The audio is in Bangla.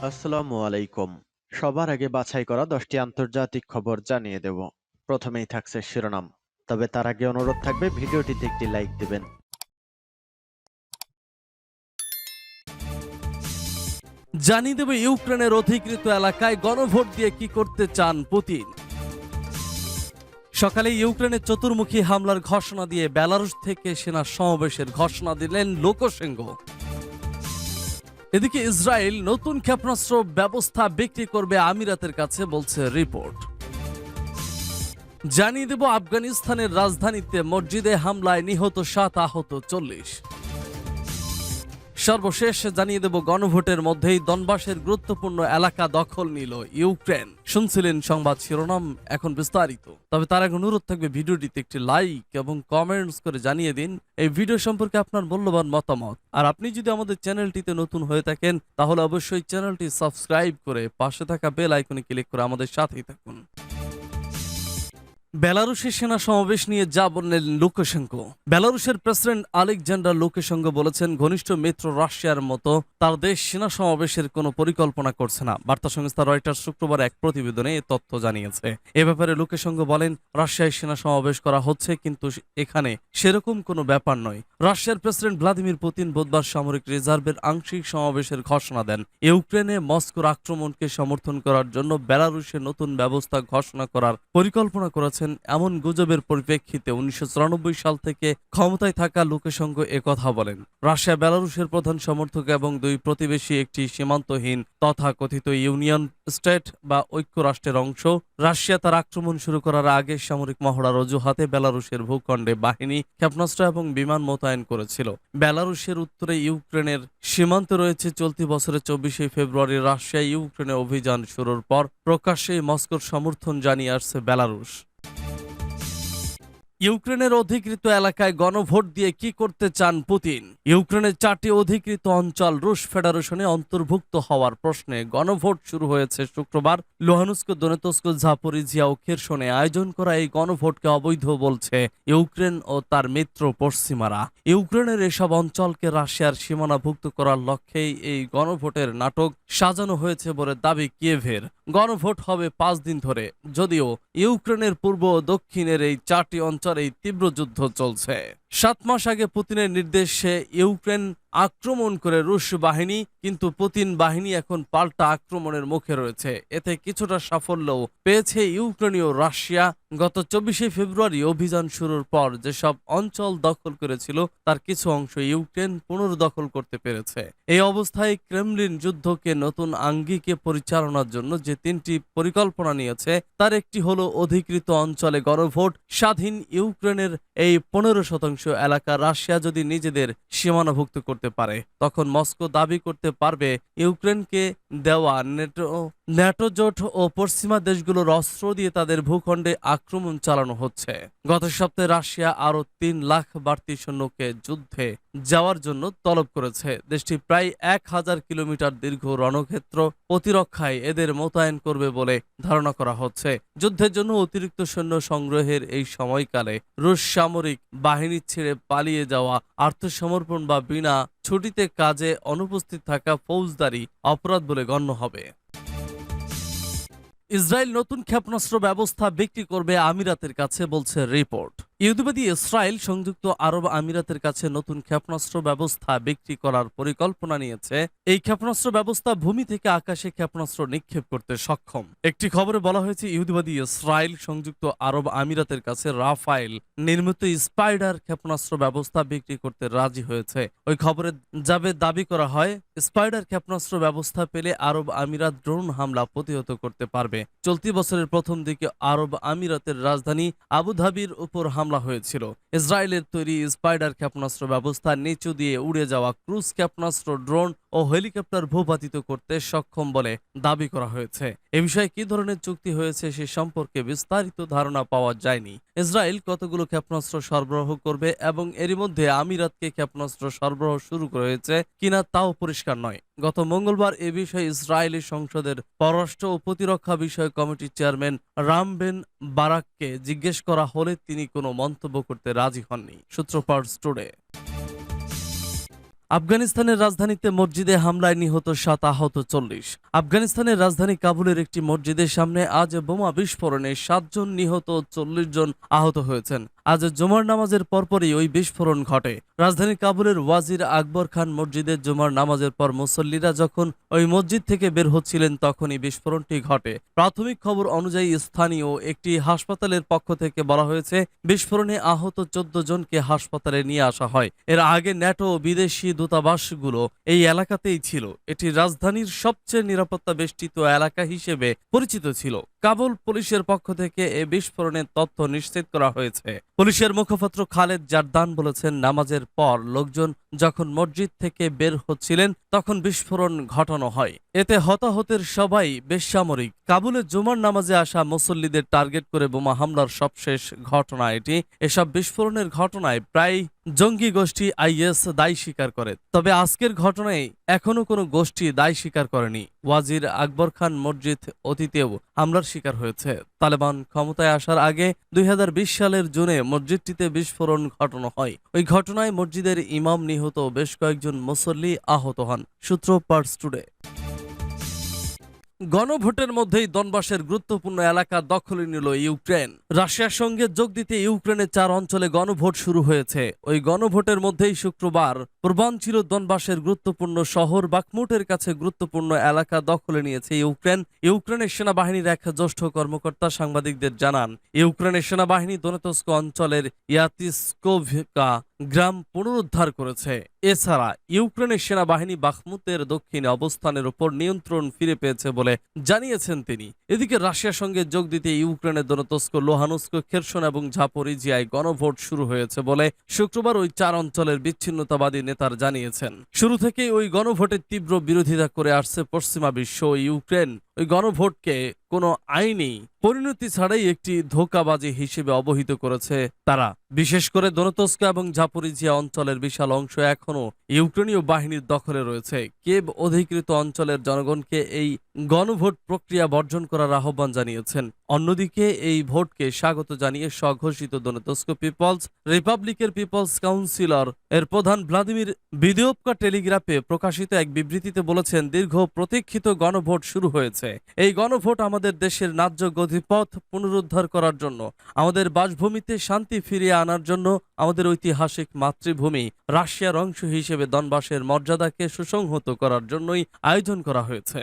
আসসালামু আলাইকুম। সবার আগে বাছাই করা 10টি আন্তর্জাতিক খবর জানিয়ে দেব। প্রথমেই থাকছে শিরোনাম। তবে তার আগে অনুরোধ থাকবে ভিডিওটিতে একটি লাইক দিবেন। জানিয়ে দেবে ইউক্রেনের অধিকৃত এলাকায় গণভোট দিয়ে কি করতে চান পুতিন। সকালে ইউক্রেনের চতুর্মুখী হামলার ঘোষণা দিয়ে বেলারুশ থেকে সেনা সমাবেশের ঘোষণা দিলেন লুকাশেঙ্কো। এদিকে ইসরায়েল নতুন ক্ষেপণাস্ত্র ব্যবস্থা বিক্রি করবে আমিরাতের কাছে, বলছে রিপোর্ট। জানিয়ে দেব আফগানিস্তানের রাজধানীতে মসজিদে হামলায় নিহত 7, আহত 40। সর্বশেষ জানিয়ে দেব গণভোটের মধ্যেই দনবাসের গুরুত্বপূর্ণ এলাকা দখল নিল ইউক্রেন। শুনছিলেন সংবাদ শিরোনাম, এখন বিস্তারিত। তবে তার আগে অনুরোধ থাকবে ভিডিওটিতে একটি লাইক এবং কমেন্টস করে জানিয়ে দিন এই ভিডিও সম্পর্কে আপনার মূল্যবান মতামত। আর আপনি যদি আমাদের চ্যানেলটিতে নতুন হয়ে থাকেন তাহলে অবশ্যই চ্যানেলটি সাবস্ক্রাইব করে পাশে থাকা বেল আইকনে ক্লিক করে আমাদের সাথেই থাকুন। বেলারুশের সেনা সমাবেশ নিয়ে যা বললেন লুকাশেঙ্কো। বেলারুশের প্রেসিডেন্ট আলেকজান্ডার লুকাশেঙ্কো বলেছেন, ঘনিষ্ঠ মিত্র রাশিয়ার মতো তার দেশ সেনা সমাবেশের কোনো পরিকল্পনা করছে না। বার্তা সংস্থা রয়টার্স শুক্রবার এক প্রতিবেদনে এ তথ্য জানিয়েছে। এ ব্যাপারে লুকাশেঙ্কো বলেন, রাশিয়ায় সেনা সমাবেশ করা হচ্ছে, কিন্তু এখানে সেরকম কোনো ব্যাপার নয়। রাশিয়ার প্রেসিডেন্ট ভ্লাদিমির পুতিন বুধবার সামরিক রিজার্ভের আংশিক সমাবেশের ঘোষণা দেন। ইউক্রেনে মস্কোর আক্রমণকে সমর্থন করার জন্য বেলারুশে নতুন ব্যবস্থা ঘোষণা করার পরিকল্পনা করেছেন এমন গুজবের পরিপ্রেক্ষিতে 1994 সাল থেকে ক্ষমতায় থাকা লুকাশেঙ্কো একথা বলেন। রাশিয়া বেলারুশের প্রধান সমর্থক এবং দুই প্রতিবেশী একটি সীমান্তহীন তথাকথিত ইউনিয়ন স্টেট বা ঐক্য রাষ্ট্রের অংশ। রাশিয়া তার আক্রমণ শুরু করার আগে সামরিক মহড়ার অজুহাতে বেলারুশের ভূখণ্ডে বাহিনী, ক্ষেপণাস্ত্র এবং বিমান মোতায়েন করেছিল। বেলারুশের উত্তরে ইউক্রেনের সীমান্তে রয়েছে। চলতি বছরের 24 ফেব্রুয়ারি রাশিয়া ইউক্রেনে অভিযান শুরুর পর প্রকাশ্যেই মস্কোর সমর্থন জানিয়ে আসছে বেলারুশ। ইউক্রেনের অধিকৃত এলাকায় গণভোট দিয়ে কি করতে চান পুতিন। ইউক্রেনের 4টি অধিকৃত অঞ্চল রুশ ফেডারেশনে অন্তর্ভুক্ত হওয়ার প্রশ্নে গণভোট শুরু হয়েছে শুক্রবার। লুহানস্ক, দনেতস্ক, জাপোরিজিয়া ও খেরসনে আয়োজন করা এই গণভোটকে অবৈধ বলছে ইউক্রেন ও তার মিত্র পশ্চিমারা। ইউক্রেনের এসব অঞ্চলকে রাশিয়ার সীমানাভুক্ত করার লক্ষ্যেই এই গণভোটের নাটক সাজানো হয়েছে বলে দাবি কিয়েভের। গণভোট হবে 5 দিন ধরে, যদিও ইউক্রেনের পূর্ব ও দক্ষিণের এই 4টি অঞ্চলে এই তীব্র যুদ্ধ চলছে। 7 মাস আগে পুতিনের নির্দেশে ইউক্রেন আক্রমণ করে রুশ বাহিনী, কিন্তু পুতিন বাহিনী এখন পাল্টা আক্রমণের মুখে রয়েছে। এতে কিছুটা সাফল্যও পেয়েছে ইউক্রেনীয় রাশিয়া। গত 24 ফেব্রুয়ারি অভিযান শুরুর পর যেসব অঞ্চল দখল করেছিল তার কিছু অংশ ইউক্রেন পুনর্দখল করতে পেরেছে। এই অবস্থায় ক্রেমলিন যুদ্ধকে নতুন আঙ্গিকে পরিচালনার জন্য যে 3টি পরিকল্পনা নিয়েছে তার একটি হলো অধিকৃত অঞ্চলে গণভোট। স্বাধীন ইউক্রেনের এই 15% এলাকা রাশিয়া যদি নিজেদের সীমানাভুক্ত করতে পারে, তখন মস্কো দাবি করতে পারবে ইউক্রেনকে দেওয়া ন্যাটো জোট ও পশ্চিমা দেশগুলোর অস্ত্র দিয়ে তাদের ভূখণ্ডে আক্রমণ চালানো হচ্ছে। গত সপ্তাহে রাশিয়া আরো 3 লাখ বাড়তি সৈন্যকে যুদ্ধে যাওয়ার জন্য তলব করেছে। দেশটি প্রায় 1000 কিলোমিটার দীর্ঘ রণক্ষেত্র প্রতিরক্ষায় এদের মোতায়েন করবে বলে ধারণা করা হচ্ছে। যুদ্ধের জন্য অতিরিক্ত সৈন্য সংগ্রহের এই সময়কালে রুশ সামরিক বাহিনী ছেড়ে পালিয়ে যাওয়া, আত্মসমর্পণ বা বিনা ছুটিতে কাজে অনুপস্থিত থাকা ফৌজদারি অপরাধ বলে গণ্য হবে। ইসরায়েল নতুন ক্ষেপণাস্ত্র ব্যবস্থা বিক্রি করবে আমিরাতের কাছে, বলছে রিপোর্ট। ইহুদিবাদী ইসরায়েল সংযুক্ত আরব আমিরাতের কাছে নতুন ক্ষেপণাস্ত্র ব্যবস্থা বিক্রি করার পরিকল্পনা নিয়েছে। এই ক্ষেপণাস্ত্র ব্যবস্থা ভূমি থেকে আকাশে ক্ষেপণাস্ত্র নিক্ষেপ করতে সক্ষম। একটি খবরে বলা হয়েছে ইহুদিবাদী ইসরায়েল সংযুক্ত আরব আমিরাতের কাছে রাফায়েল নির্মিত স্পাইডার ক্ষেপণাস্ত্র ব্যবস্থা বিক্রি করতে রাজি হয়েছে। ওই খবরে দাবি করা হয়, স্পাইডার ক্ষেপণাস্ত্র ব্যবস্থা পেলে আরব আমিরাত ড্রোন হামলা প্রতিহত করতে পারবে। চলতি বছরের প্রথম দিকে আরব আমিরাতের রাজধানী আবুধাবির উপর হামলা হয়েছিল। ইসরায়েলের তৈরি স্পাইডার ক্ষেপণাস্ত্র ব্যবস্থা নিচু দিয়ে উড়ে যাওয়া ক্রুজ ক্ষেপণাস্ত্র, ড্রোন ও হেলিকপ্টার ভূপাতিত করতে সক্ষম বলে দাবি করা হয়েছে। এ বিষয়ে কি ধরনের চুক্তি হয়েছে সে সম্পর্কে বিস্তারিত ধারণা পাওয়া যায়নি। ইসরায়েল কতগুলো ক্ষেপণাস্ত্র সরবরাহ করবে এবং এরই মধ্যে আমিরাতকে ক্ষেপণাস্ত্র সরবরাহ শুরু করেছে কিনা তাও পরিষ্কার নয়। গত মঙ্গলবার এ বিষয়ে ইসরায়েলি সংসদের পররাষ্ট্র ও প্রতিরক্ষা বিষয়ক কমিটির চেয়ারম্যান রাম বেন বারাককে জিজ্ঞেস করা হলে তিনি কোনো মন্তব্য করতে রাজি হননি। সূত্র পার্স টুডে। আফগানিস্তানের রাজধানীতে মসজিদে হামলায় নিহত 7, আহত 40। আফগানিস্তানের রাজধানী কাবুলের একটি মসজিদের সামনে আজ বোমা বিস্ফোরণে 7 জন নিহত ও 40 জন আহত হয়েছেন। আজ জুমার নামাজের পরপরই ওই বিস্ফোরণ ঘটে। রাজধানী কাবুলের ওয়াজির আকবর খান মসজিদের জুমার নামাজের পর মুসল্লিরা যখন ওই মসজিদ থেকে বের হচ্ছিলেন তখনই বিস্ফোরণটি ঘটে। প্রাথমিক খবর অনুযায়ী স্থানীয় একটি হাসপাতালের পক্ষ থেকে বলা হয়েছে বিস্ফোরণে আহত 14 জনকে হাসপাতালে নিয়ে আসা হয়। এর আগে ন্যাটো ও বিদেশি দূতাবাসগুলো এই এলাকাতেই ছিল। এটি রাজধানীর সবচেয়ে নিরাপত্তা বেষ্টিত এলাকা হিসেবে পরিচিত ছিল। কাবুল পুলিশের পক্ষ থেকে এ বিস্ফোরণের তথ্য নিশ্চিত করা হয়েছে। পুলিশের মুখপাত্র খালেদ জারদান বলেছেন, নামাজের পর লোকজন যখন মসজিদ থেকে বের হচ্ছিলেন তখন বিস্ফোরণ ঘটানো হয়। এতে হতাহতের সবাই বেসামরিক। কাবুলে জুমার নামাজে আসা মুসল্লিদের টার্গেট করে বোমা হামলার সবশেষ ঘটনা এটি। এসব বিস্ফোরণের ঘটনায় প্রায় জঙ্গি গোষ্ঠী আইএস দায় স্বীকার করে। তবে আজকের ঘটনায় এখনো কোনো গোষ্ঠী দায় স্বীকার করেনি। ওয়াজির আকবর খান মসজিদ অতীতেও হামলার শিকার হয়েছে। তালেবান ক্ষমতায় আসার আগে 2020 সালের জুনে মসজিদটিতে বিস্ফোরণ ঘটানো হয়। ওই ঘটনায় মসজিদের ইমাম নিহত, বেশ কয়েকজন মুসল্লি আহত হন। সূত্র পার্স টুডে। গণভোটের মধ্যেই দনবাসের গুরুত্বপূর্ণ এলাকা দখলে নিল ইউক্রেন। রাশিয়ার সঙ্গে যোগ দিতে ইউক্রেনের 4 অঞ্চলে গণভোট শুরু হয়েছে। ওই গণভোটের মধ্যেই শুক্রবার পূর্বাঞ্চলীয় দনবাসের গুরুত্বপূর্ণ শহর বাখমুটের কাছে গুরুত্বপূর্ণ এলাকা দখলে নিয়েছে ইউক্রেন। ইউক্রেনের সেনাবাহিনীর এক জ্যেষ্ঠ কর্মকর্তা সাংবাদিকদের জানান, ইউক্রেনের সেনাবাহিনী দনেতস্ক অঞ্চলের ইয়াতিস্কোভিকা গ্রাম পুনরুদ্ধার করেছে। এছাড়া ইউক্রেনের সেনাবাহিনী বাখমুতের দক্ষিণে অবস্থানের উপর নিয়ন্ত্রণ ফিরে পেয়েছে বলে জানিয়েছেন তিনি। এদিকে রাশিয়ার সঙ্গে যোগ দিতে ইউক্রেনের দনেতস্ক, লোহানুস্ক, খেরসন এবং ঝাপোরিজিয়ায় গণভোট শুরু হয়েছে বলে শুক্রবার ওই 4 অঞ্চলের বিচ্ছিন্নতাবাদী নেতারা জানিয়েছেন। শুরু থেকেই ওই গণভোটের তীব্র বিরোধিতা করে আসছে পশ্চিমা বিশ্ব। ইউক্রেন ওই গণভোটকে কোনো আইনি পরিণতি ছাড়াই একটি ধোঁকাবাজি হিসেবে অবহিত করেছে তারা। বিশেষ করে দনেতস্ক এবং ঝাপোরিজিয়া অঞ্চলের বিশাল অংশ এখনো ইউক্রেনীয় বাহিনীর দখলে রয়েছে। কেভ অধিকৃত অঞ্চলের জনগণকে এই গণভোট প্রক্রিয়া বর্জন করার আহ্বান জানিয়েছেন। অন্যদিকে এই ভোটকে স্বাগত জানিয়ে স্বঘোষিত দনেতস্ক পিপলস রিপাবলিকের পিপলস কাউন্সিলর এর প্রধান ভ্লাদিমির বিদিওভকা টেলিগ্রাফে প্রকাশিত এক বিবৃতিতে বলেছেন, দীর্ঘ প্রতীক্ষিত গণভোট শুরু হয়েছে। এই গণভোট আমাদের দেশের ন্যায্য গতিপথ পুনরুদ্ধার করার জন্য, আমাদের বাসভূমিতে শান্তি ফিরিয়ে আনার জন্য, আমাদের ঐতিহাসিক মাতৃভূমি রাশিয়ার অংশ হিসেবে দনবাসের মর্যাদাকে সুসংহত করার জন্যই আয়োজন করা হয়েছে।